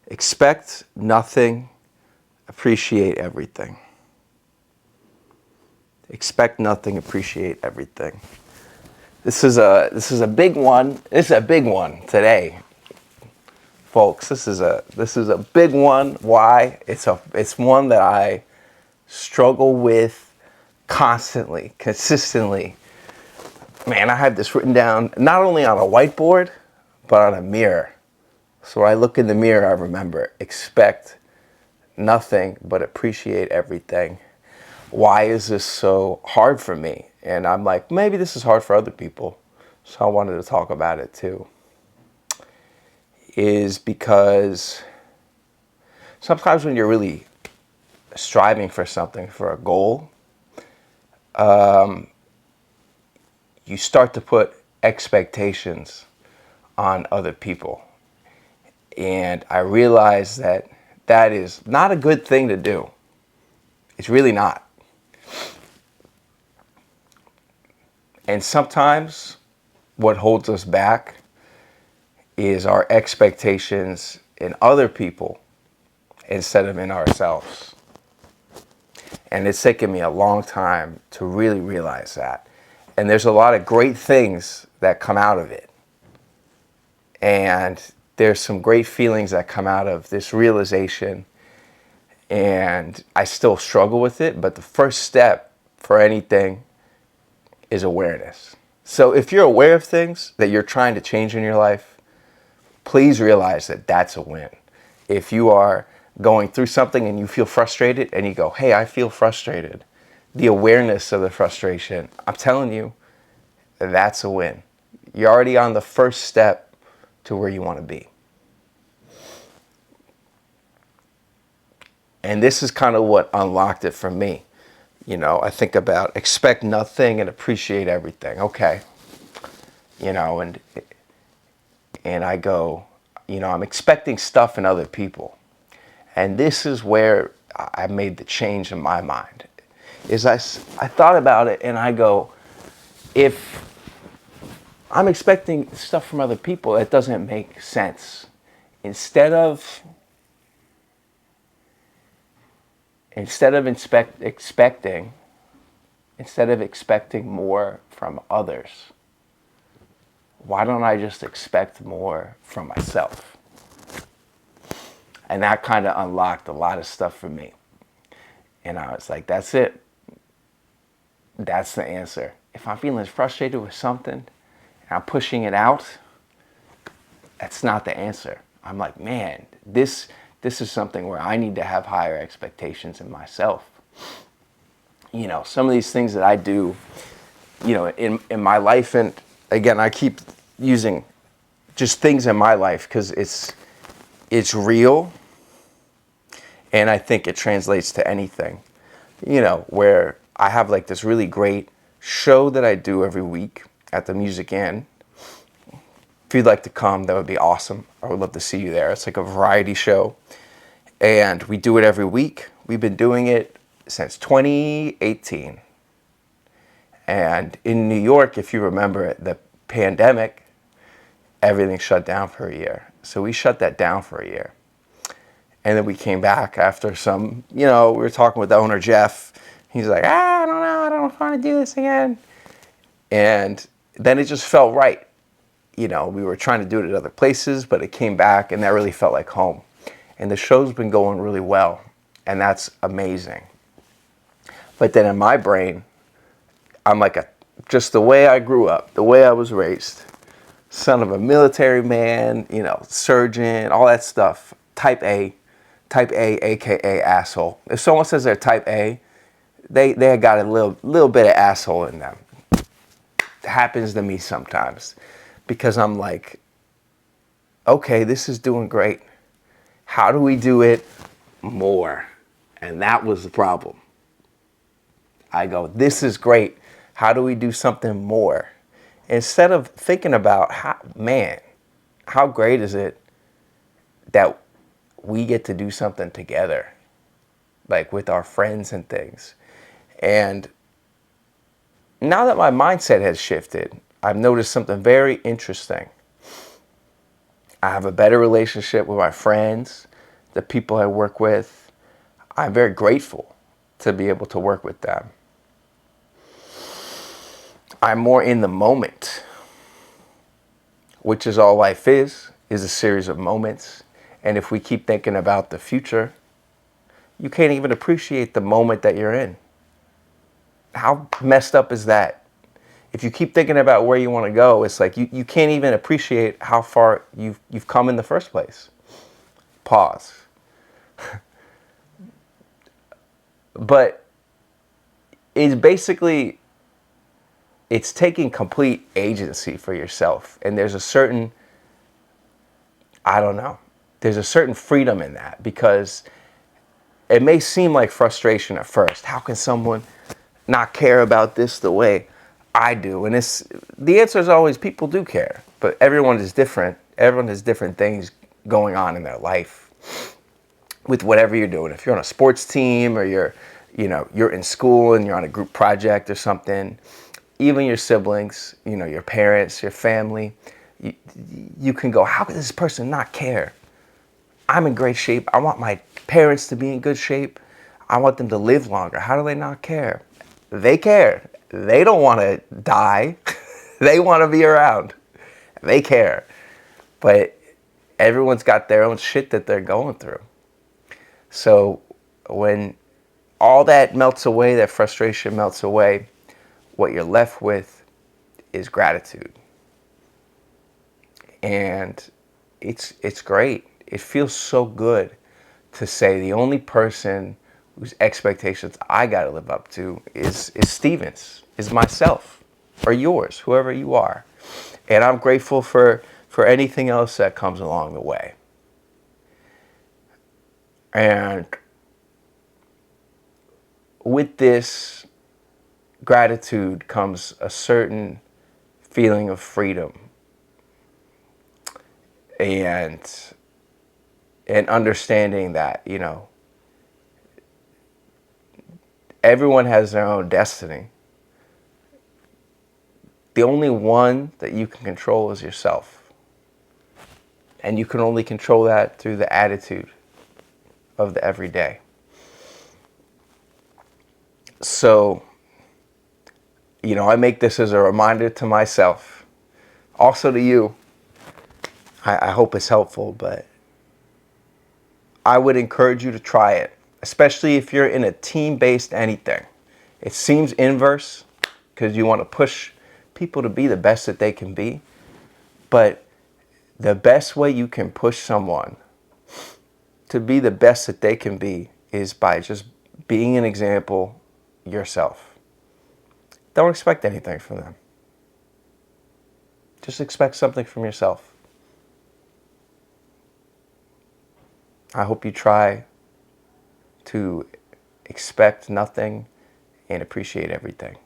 Expect nothing, appreciate everything. Expect nothing, appreciate everything. This is a big one. This is a big one today, folks. This is a big one. Why? It's one that I struggle with constantly, consistently. Man, I have this written down not only on a whiteboard, but on a mirror. So when I look in the mirror, I remember, expect nothing, but appreciate everything. Why is this so hard for me? And I'm like, maybe this is hard for other people. So I wanted to talk about it too. Is because sometimes when you're really striving for something, for a goal, you start to put expectations on other people. And I realize that that is not a good thing to do. It's really not. And sometimes what holds us back is our expectations in other people instead of in ourselves. And it's taken me a long time to really realize that. And there's a lot of great things that come out of it. And there's some great feelings that come out of this realization. And I still struggle with it, but the first step for anything is awareness. So if you're aware of things that you're trying to change in your life, please realize that that's a win. If you are going through something and you feel frustrated and you go, hey, I feel frustrated, the awareness of the frustration, I'm telling you, that's a win. You're already on the first step to where you want to be. And this is kind of what unlocked it for me. You know, I think about expect nothing and appreciate everything. Okay. You know, and I go, you know, I'm expecting stuff in other people. And this is where I made the change in my mind. Is I thought about it and I go, if I'm expecting stuff from other people, it doesn't make sense. Instead of expecting more from others, why don't I just expect more from myself? And that kind of unlocked a lot of stuff for me. And I was like, that's it. That's the answer. If I'm feeling frustrated with something and I'm pushing it out, that's not the answer. I'm like, man, this is something where I need to have higher expectations in myself. You know, some of these things that I do, you know, in my life, and again, I keep using just things in my life because it's real, and I think it translates to anything. You know, where I have like this really great show that I do every week at the Music Inn. If you'd like to come, that would be awesome. I would love to see you there. It's like a variety show. And we do it every week. We've been doing it since 2018. And in New York, if you remember the pandemic, everything shut down for a year. So we shut that down for a year. And then we came back after some, you know, we were talking with the owner, Jeff. He's like, I don't know, I don't want to do this again. And then it just felt right. You know, we were trying to do it at other places, but it came back and that really felt like home. And the show's been going really well. And that's amazing. But then in my brain, I'm like just the way I grew up, the way I was raised, son of a military man, you know, surgeon, all that stuff, type A, aka asshole. If someone says they're type A, they got a little bit of asshole in them. It happens to me sometimes because I'm like, okay, this is doing great. How do we do it more? And that was the problem. I go, this is great. How do we do something more? Instead of thinking about, how great is it that we get to do something together, like with our friends and things. And now that my mindset has shifted, I've noticed something very interesting. I have a better relationship with my friends. the people I work with, I'm very grateful to be able to work with them. I'm more in the moment, which is all life is a series of moments. And if we keep thinking about the future, you can't even appreciate the moment that you're in. How messed up is that? If you keep thinking about where you want to go, it's like you can't even appreciate how far you've come in the first place. Pause. But it's basically, it's taking complete agency for yourself. And there's a certain, I don't know, there's a certain freedom in that, because it may seem like frustration at first. How can someone not care about this the way I do? And the answer is always people do care, but everyone is different. Everyone has different things going on in their life with whatever you're doing. If you're on a sports team, or you're in school and you're on a group project or something, even your siblings, your parents, your family, you can go, how could this person not care? I'm in great shape. I want my parents to be in good shape. I want them to live longer. How do they not care? They care. They don't want to die. They want to be around. They care. But everyone's got their own shit that they're going through. So when all that melts away, that frustration melts away, what you're left with is gratitude. And it's great. It feels so good to say the only person whose expectations I got to live up to is Steven's, is myself, or yours, whoever you are. And I'm grateful for anything else that comes along the way. And with this gratitude comes a certain feeling of freedom and understanding that, everyone has their own destiny. The only one that you can control is yourself. And you can only control that through the attitude of the everyday. So, I make this as a reminder to myself, also to you. I hope it's helpful, but I would encourage you to try it, especially if you're in a team-based anything. It seems inverse because you want to push people to be the best that they can be, but the best way you can push someone to be the best that they can be is by just being an example yourself. Don't expect anything from them. Just expect something from yourself. I hope you try to expect nothing and appreciate everything.